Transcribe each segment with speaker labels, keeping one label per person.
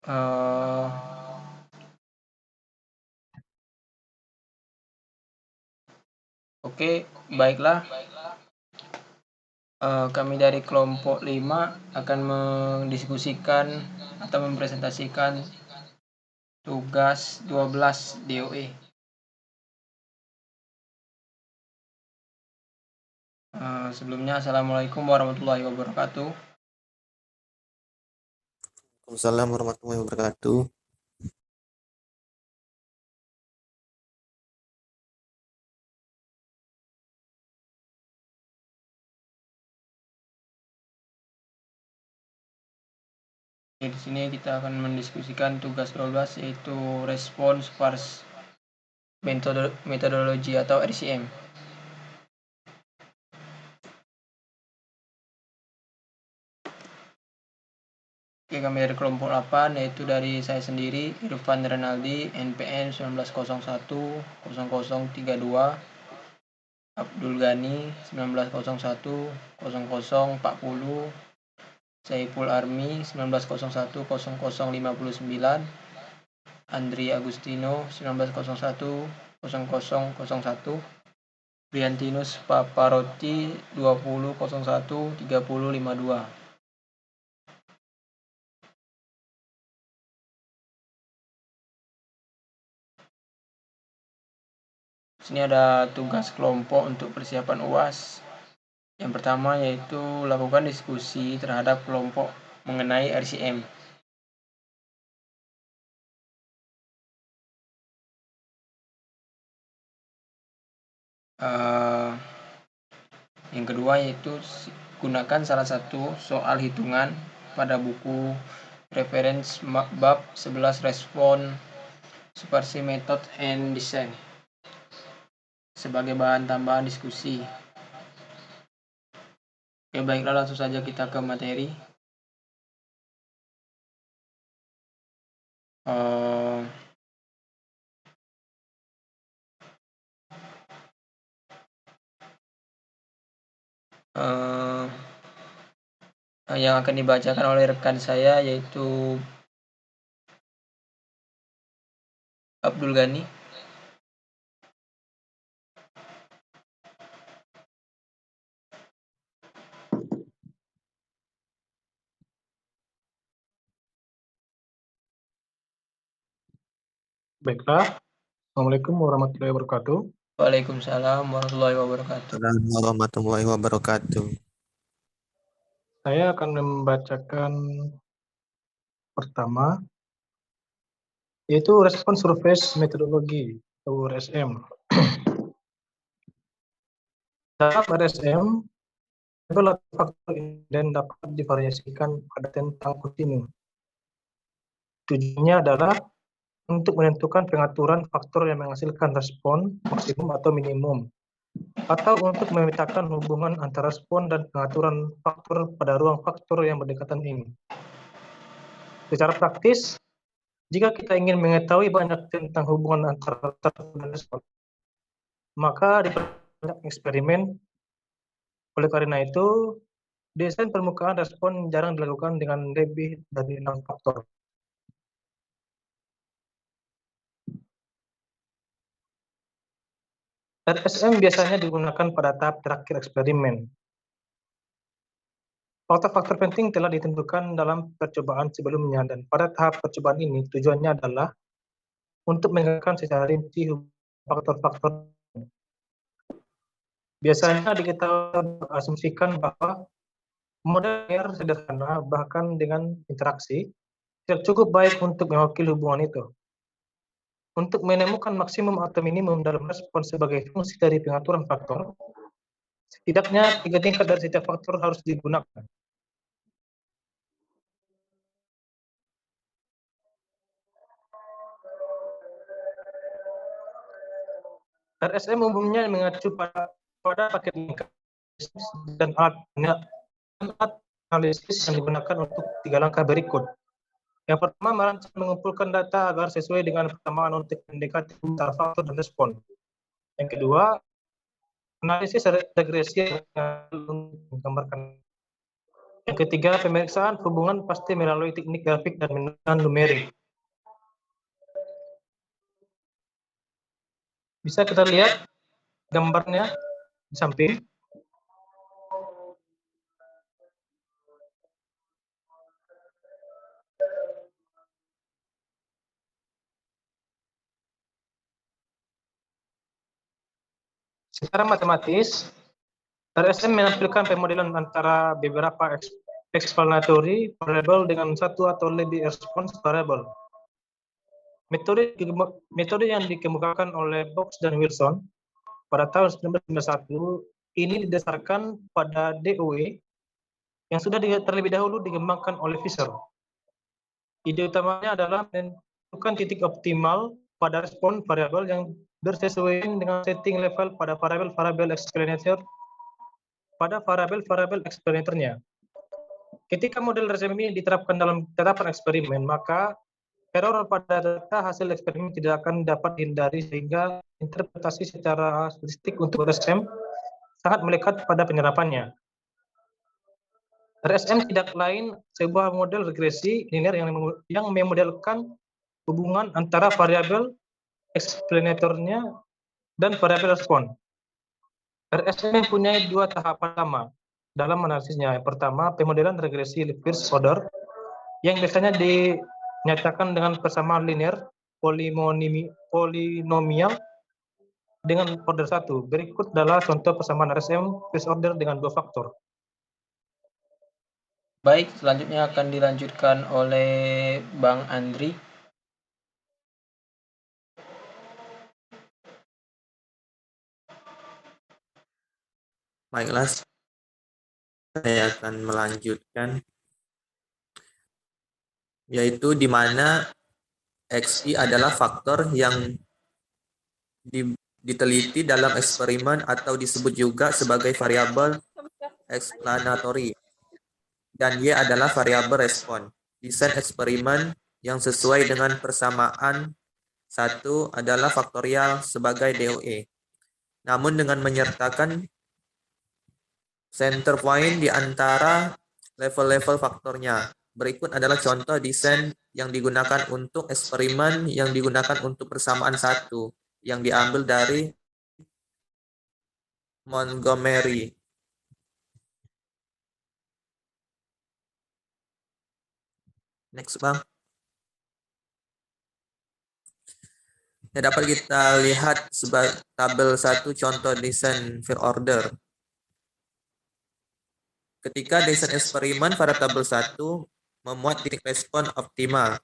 Speaker 1: Eh, Oke, baiklah. Kami dari kelompok 5 akan mendiskusikan atau mempresentasikan tugas 12 DOE. Sebelumnya, Assalamualaikum warahmatullahi wabarakatuh.
Speaker 2: Waalaikumsalam warahmatullahi wabarakatuh.
Speaker 1: Di sini kita akan mendiskusikan tugas 12 yaitu Response Sparse Methodology atau RCM. Oke, kami dari kelompok 8 yaitu dari saya sendiri Irfan Renaldi, NPM 1901 0032, Abdul Ghani 1901 0040, Saiful Armi 1901 0059, Andri Agustino 1901 0001, Briantinus Paparotti 2001 3052. Sini ada tugas kelompok untuk persiapan UAS. Yang pertama yaitu lakukan diskusi terhadap kelompok mengenai RCM. Yang kedua yaitu gunakan salah satu soal hitungan pada buku reference bab 11 Respon Sparse Method and Design sebagai bahan tambahan diskusi. Oke, baiklah langsung saja kita ke materi. Yang akan dibacakan oleh rekan saya yaitu Abdul Ghani.
Speaker 3: Baiklah, Assalamualaikum warahmatullahi wabarakatuh.
Speaker 1: Waalaikumsalam warahmatullahi wabarakatuh.
Speaker 2: Assalamualaikum warahmatullahi wabarakatuh.
Speaker 3: Saya akan membacakan pertama, yaitu Response Surface Methodology atau RSM. Dalam RSM, level faktor dan dapat divariasikan pada tentang kontinu. Tujuannya adalah untuk menentukan pengaturan faktor yang menghasilkan respon maksimum atau minimum, atau untuk memetakan hubungan antara respon dan pengaturan faktor pada ruang faktor yang berdekatan ini. Secara praktis, jika kita ingin mengetahui banyak tentang hubungan antara faktor dan respon, maka diperbanyak eksperimen. Oleh karena itu, desain permukaan respon jarang dilakukan dengan lebih dari 6 faktor. RSM biasanya digunakan pada tahap terakhir eksperimen. Faktor-faktor penting telah ditentukan dalam percobaan sebelumnya, dan pada tahap percobaan ini tujuannya adalah untuk mengenalkan secara rinci faktor-faktor. Biasanya kita asumsikan bahwa model linear sederhana, bahkan dengan interaksi, tidak cukup baik untuk mewakili hubungan itu. Untuk menemukan maksimum atau minimum dalam respon sebagai fungsi dari pengaturan faktor, setidaknya 3 tingkat dari setiap faktor harus digunakan. RSM umumnya mengacu pada paket dan alat analisis yang digunakan untuk 3 langkah berikut. Yang pertama, merancang mengumpulkan data agar sesuai dengan persamaan untuk mendekati antara faktor dan respon. Yang kedua, analisis regresi yang menggambarkan. Yang ketiga, pemeriksaan hubungan pasti melalui teknik grafik dan menggunakan numerik. Bisa kita lihat gambarnya di samping. Secara matematis, RSM menampilkan pemodelan antara beberapa explanatory variable dengan satu atau lebih response variable. Metode yang dikemukakan oleh Box dan Wilson pada tahun 1991 ini didasarkan pada DOE yang sudah terlebih dahulu dikembangkan oleh Fisher. Ide utamanya adalah menentukan titik optimal pada respon variabel yang bersesuaian dengan setting level pada variabel explanatornya. Ketika model RSM ini diterapkan dalam terapan eksperimen, maka error pada data hasil eksperimen tidak akan dapat dihindari sehingga interpretasi secara statistik untuk RSM sangat melekat pada penyerapannya. RSM tidak lain sebuah model regresi linear yang memodelkan hubungan antara variabel explanatornya dan variabel respon. RSM mempunyai dua tahap pertama dalam analisisnya. Yang pertama, pemodelan regresi first order yang biasanya dinyatakan dengan persamaan linear polinomial dengan order 1. Berikut adalah contoh persamaan RSM first order dengan dua faktor.
Speaker 1: Baik, selanjutnya akan dilanjutkan oleh Bang Andri.
Speaker 2: Baiklah, saya akan melanjutkan, yaitu di mana XI adalah faktor yang diteliti dalam eksperimen atau disebut juga sebagai variabel explanatory, dan Y adalah variabel respon. Desain eksperimen yang sesuai dengan persamaan 1 adalah faktorial sebagai DOE. Namun dengan menyertakan center point di antara level-level faktornya. Berikut adalah contoh desain yang digunakan untuk eksperimen yang digunakan untuk persamaan 1 yang diambil dari Montgomery. Next, Bang. Ya, dapat kita lihat sebagai tabel 1 contoh desain first order. Ketika desain eksperimen pada tabel 1 memuat titik respon optimal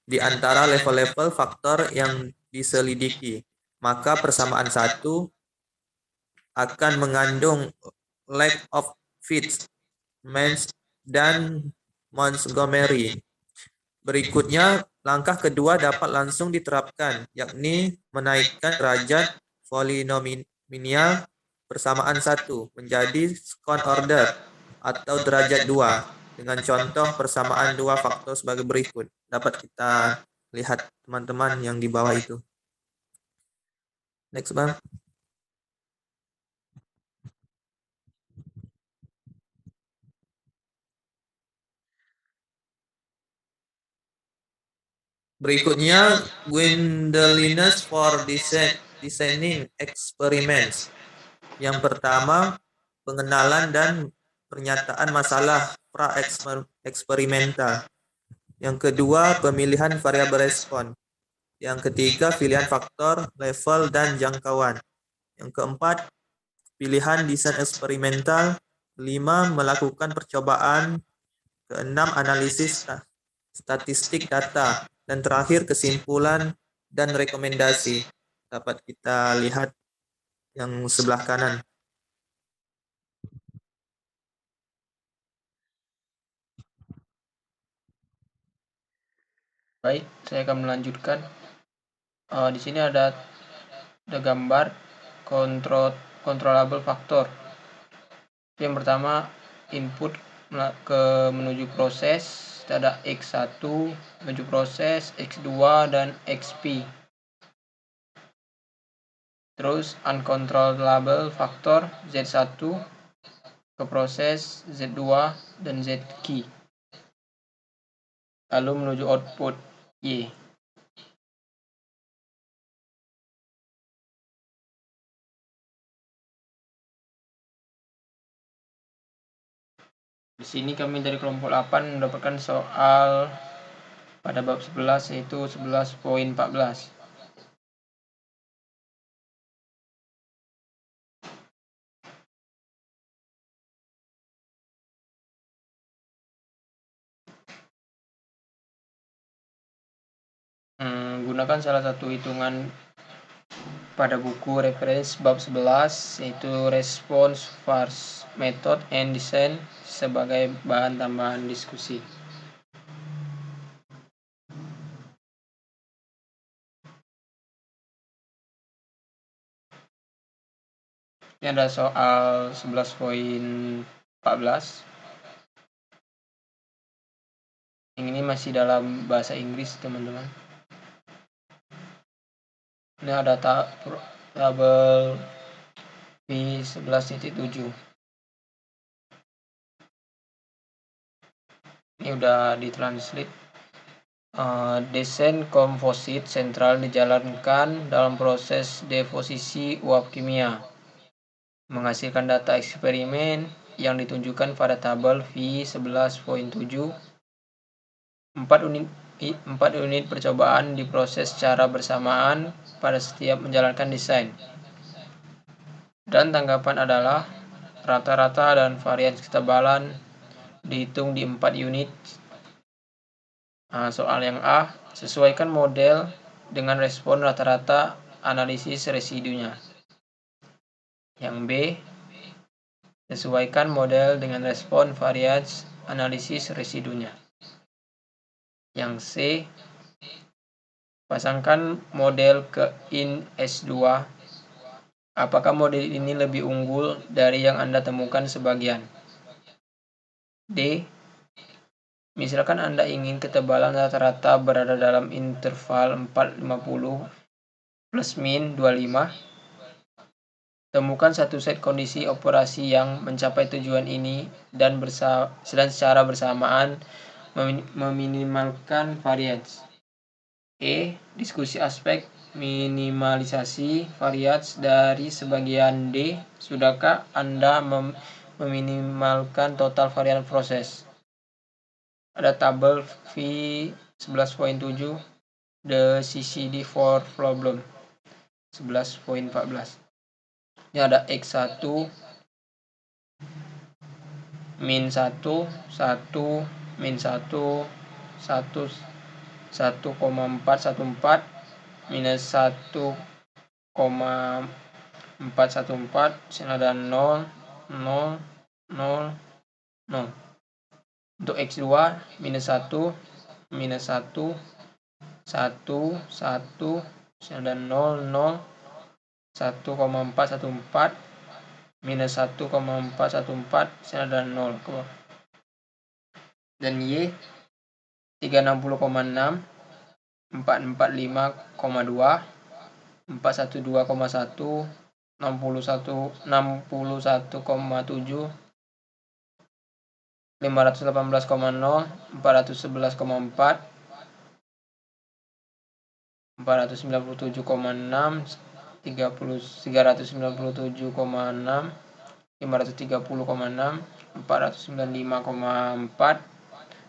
Speaker 2: di antara level-level faktor yang diselidiki, maka persamaan 1 akan mengandung lack of fit, Menz, dan Montgomery. Berikutnya, langkah kedua dapat langsung diterapkan, yakni menaikkan derajat polinomial persamaan 1 menjadi second order atau derajat 2 dengan contoh persamaan 2 faktor sebagai berikut. Dapat kita lihat teman-teman yang di bawah itu. Next, Bang. Berikutnya, Gwendolinus for designing experiments. Yang pertama, pengenalan dan pernyataan masalah pra-eksperimental. Yang kedua, pemilihan variabel respon. Yang ketiga, pilihan faktor, level, dan jangkauan. Yang keempat, pilihan desain eksperimental. 5, melakukan percobaan. Keenam, analisis statistik data. Dan terakhir, kesimpulan dan rekomendasi. Dapat kita lihat yang sebelah kanan.
Speaker 1: Baik, saya akan melanjutkan. Di sini ada gambar controllable factor. Yang pertama, input menuju proses. Ada X1 menuju proses, X2 dan XP. Terus uncontrollable factor Z1 ke proses Z2 dan Z key, lalu menuju output Y. Di sini kami dari kelompok 8 mendapatkan soal pada bab 11 yaitu 11.14. Gunakan salah satu hitungan pada buku referensi bab 11 yaitu response first method and design sebagai bahan tambahan diskusi. Ini ada soal 11.14. Yang ini masih dalam bahasa Inggris, teman-teman. Ini ada tabel V11.7. Ini udah ditranslate. Desain komposit sentral dijalankan dalam proses deposisi uap kimia, menghasilkan data eksperimen yang ditunjukkan pada tabel V11.7. 4 unit percobaan diproses secara bersamaan pada setiap menjalankan desain. Dan tanggapan adalah rata-rata dan varian ketebalan dihitung di 4 unit. Soal yang A, sesuaikan model dengan respon rata-rata analisis residunya. Yang B, sesuaikan model dengan respon varians analisis residunya. Yang C, pasangkan model ke in S2. Apakah model ini lebih unggul dari yang Anda temukan sebagian? D, misalkan Anda ingin ketebalan rata-rata berada dalam interval 450 plus min 25. Temukan satu set kondisi operasi yang mencapai tujuan ini dan secara bersamaan meminimalkan varians. E, diskusi aspek minimalisasi varians dari sebagian. D, sudahkah Anda meminimalkan total varian proses? Ada tabel V11.7 the CCD for problem 11.14. Ini ada X1 min 1 min 1 1,414 minus 1,414 sini ada 0 0 0 0. Untuk X2 minus 1 minus 1 1 1 sini ada 0 0 1,414 minus 1,414 sini ada 0 dan Y 360,6 445,2 412,1 61,7 518,4 411,0 497,4 497,6 397,6 530,6 495,4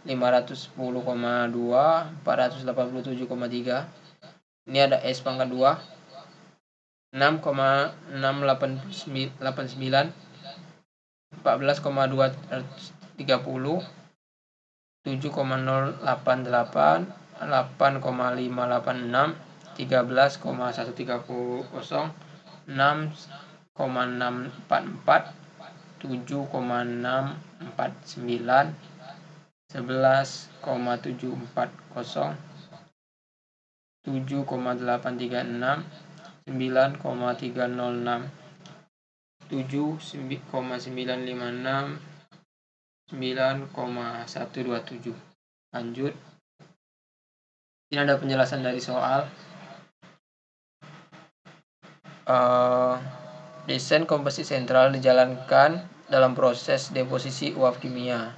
Speaker 1: 510,2 487,3. Ini ada S pangkat 2 6,689 14,230 7,088 8,586 13,130 6,644 7,649 11,740 7,836 9,306 7,956 9,127. Lanjut. Ini ada penjelasan dari soal. Desain komposit sentral dijalankan dalam proses deposisi uap kimia.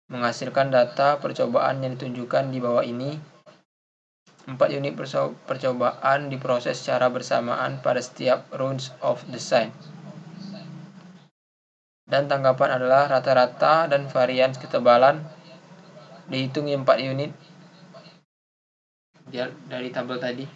Speaker 1: Menghasilkan data percobaan yang ditunjukkan di bawah ini. 4 unit percobaan diproses secara bersamaan pada setiap rounds of design. Dan tanggapan adalah rata-rata dan varian ketebalan dihitung 4 unit dari tabel tadi.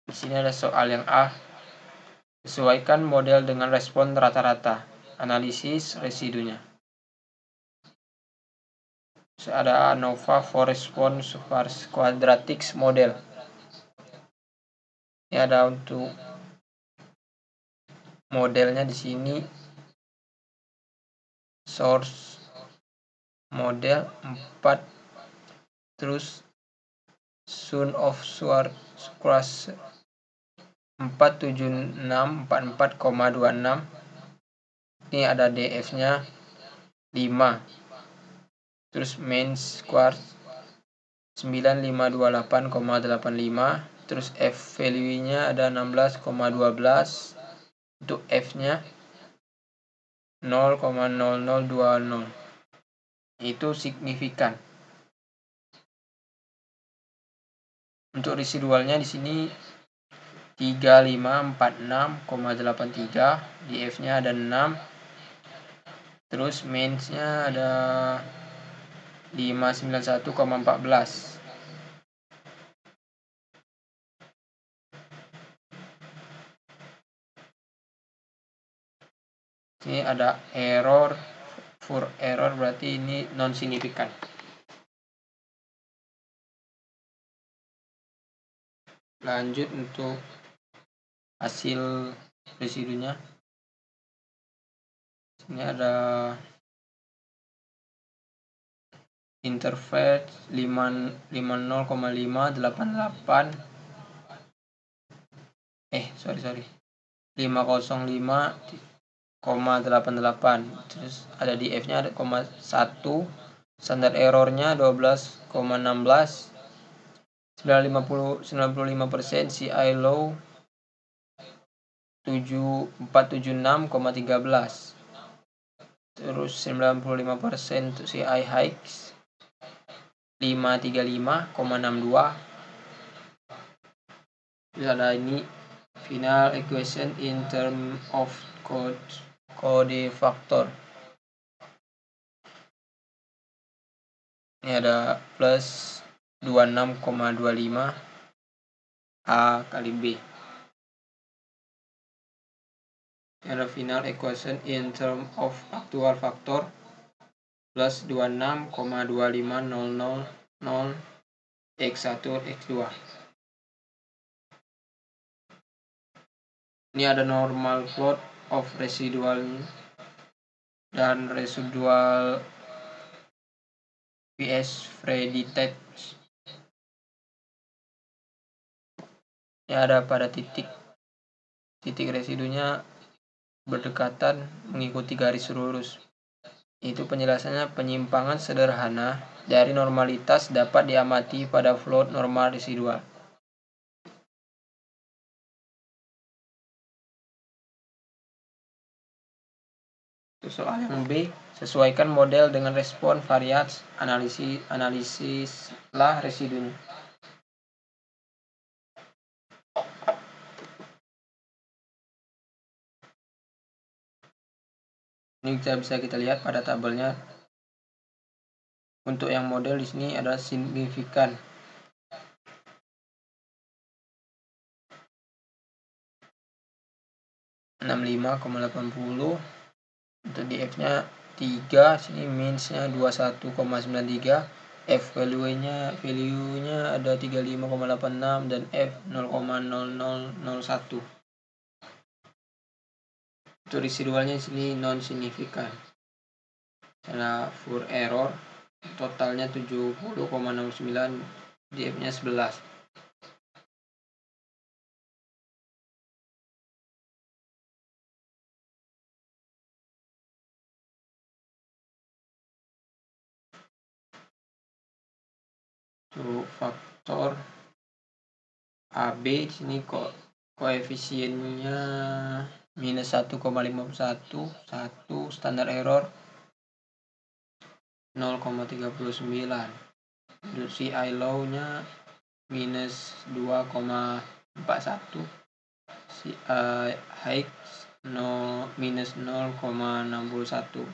Speaker 1: Di sini ada soal yang A. Sesuaikan model dengan respon rata-rata. Analisis residunya. Ada ANOVA for response quadratic model. Ini ada untuk modelnya di sini. Source model 4, terus Sun of Squash 47644,26. Ini ada DF-nya 5. Terus main square 9528,85. Terus F value-nya ada 16,12. Untuk F-nya 0,0020. Itu signifikan. Untuk residualnya di sini 3546,83, di F-nya ada 6. Terus mains-nya ada 591,14. Ini ada error, for error berarti ini non signifikan. Lanjut untuk hasil residunya. Ini ada interval 50,588. 505,88. Terus ada di F-nya ada 1. Standar errornya 12,16. 95% CI low 476,13. Terus 95% untuk CI high 535,62. Terus ada ini final equation in term of code factor. Ini ada plus 26,25 A kali B. Ini ada final equation in term of actual factor plus 26,25000 X1 X2. Ini ada normal plot of residual dan residual vs predicted. Ini ada pada titik residunya berdekatan mengikuti garis lurus. Itu penjelasannya penyimpangan sederhana dari normalitas dapat diamati pada float normal residual. Soal yang B, sesuaikan model dengan respon variat, analisislah residunya. Ini bisa kita lihat pada tabelnya. Untuk yang model di sini adalah signifikan. (65,80). Untuk di F-nya 3, sini means-nya 21,93. F value-nya ada 35,86 dan F 0,0001. Untuk residualnya di sini non signifikan. Karena for error totalnya 70,69, di F-nya 11. faktor AB di sini koefisiennya minus 1,51, 1 standar error 0,39. Untuk CI low-nya minus 2,41, high minus 0,61.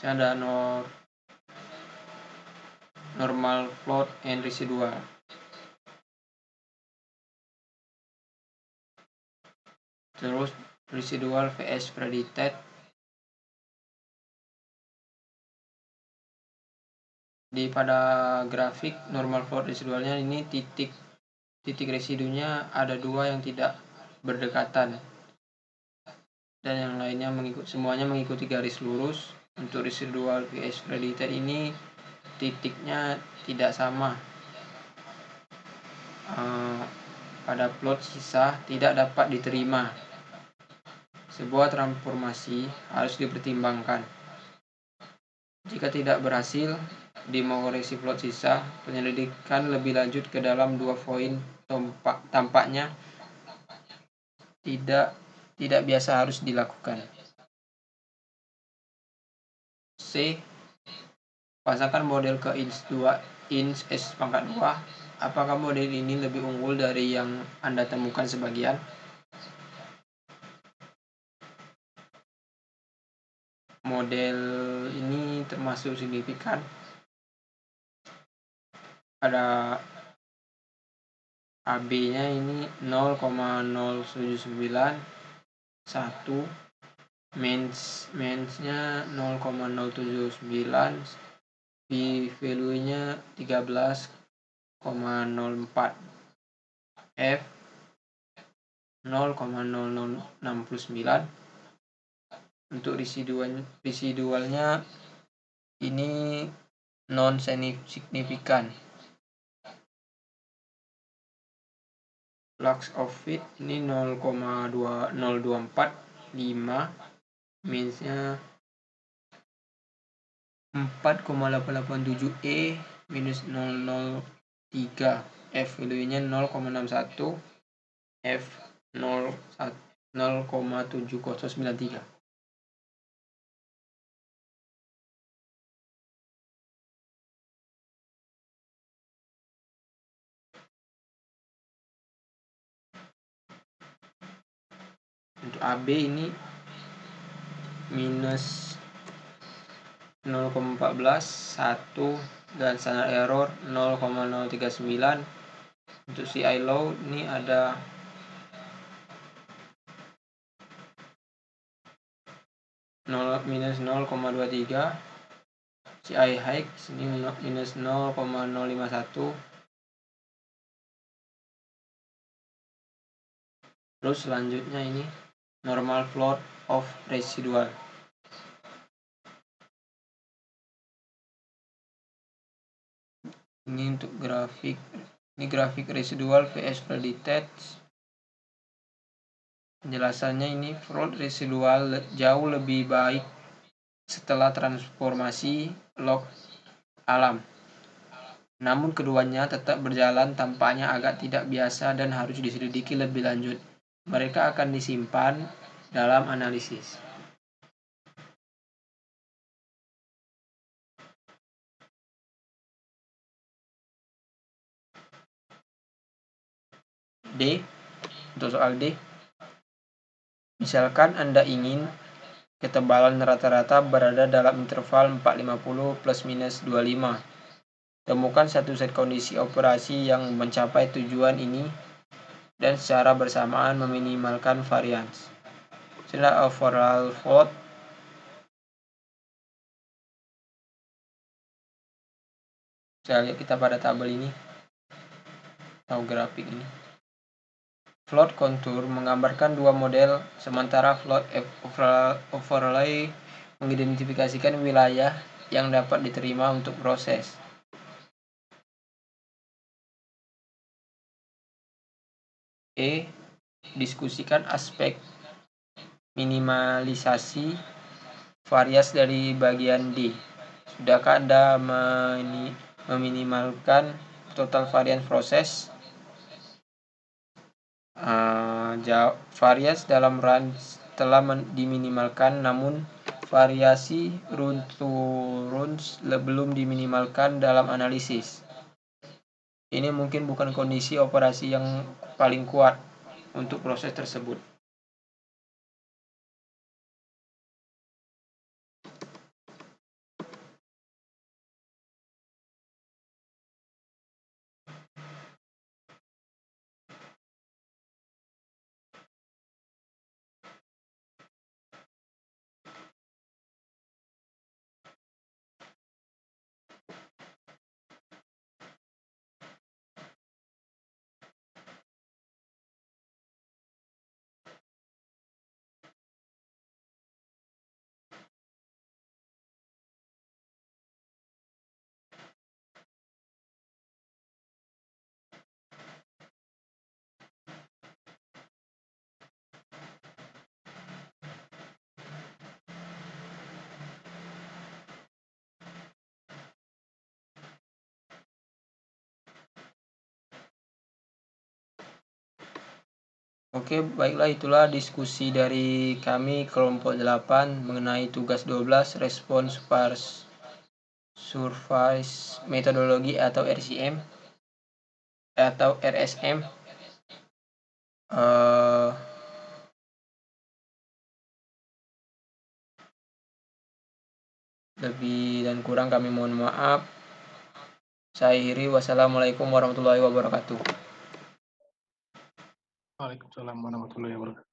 Speaker 1: Ada normal float and residual. Terus residual vs predicted. Pada grafik normal float residualnya ini titik residunya ada dua yang tidak berdekatan dan yang lainnya semuanya mengikuti garis lurus. Untuk residual vs predicted ini titiknya tidak sama. Pada plot sisa tidak dapat diterima. Sebuah transformasi harus dipertimbangkan. Jika tidak berhasil di mengoreksi plot sisa, penyelidikan lebih lanjut ke dalam dua poin tampaknya tidak biasa harus dilakukan. C. Pasangkan model ke ins S pangkat 2. Apakah model ini lebih unggul dari yang Anda temukan sebagian? Model ini termasuk signifikan. Ada AB-nya ini 0,079, 1, mains-nya 0,079, p-value-nya 13,04, f 0,0069. Untuk residualnya ini non signifikan. Flux of fit ini 0,2024, 5, minusnya 4,887 E minus 003, F value-nya 0,61, F 0,7093. Untuk AB ini minus 0,14, 1, dan standar error 0,039. Untuk CI low ini ada minus 0,23, CI high ini minus 0,051. Terus selanjutnya ini normal float of residual. Ini untuk grafik residual vs predicted. Penjelasannya ini float residual jauh lebih baik setelah transformasi log alam. Namun keduanya tetap berjalan tampaknya agak tidak biasa dan harus diselidiki lebih lanjut. Mereka akan disimpan dalam analisis. D. Untuk soal D, misalkan Anda ingin ketebalan rata-rata berada dalam interval 450 plus minus 25. Temukan satu set kondisi operasi yang mencapai tujuan ini dan secara bersamaan meminimalkan varians. Setelah overall float, kita pada tabel ini atau grafik ini. Float contour menggambarkan dua model, sementara float overlay mengidentifikasikan wilayah yang dapat diterima untuk proses. E. Diskusikan aspek minimalisasi varias dari bagian D. Sudahkah Anda meminimalkan total varian proses? Varias dalam range telah diminimalkan, namun variasi run-to-runs belum diminimalkan dalam analisis. Ini mungkin bukan kondisi operasi yang paling kuat untuk proses tersebut. Oke, baiklah, itulah diskusi dari kami kelompok 8 mengenai tugas 12 respon surface metodologi atau RCM atau RSM. Lebih dan kurang kami mohon maaf. Saya akhiri, wassalamualaikum warahmatullahi wabarakatuh.
Speaker 3: Waalaikumsalam warahmatullahi wabarakatuh.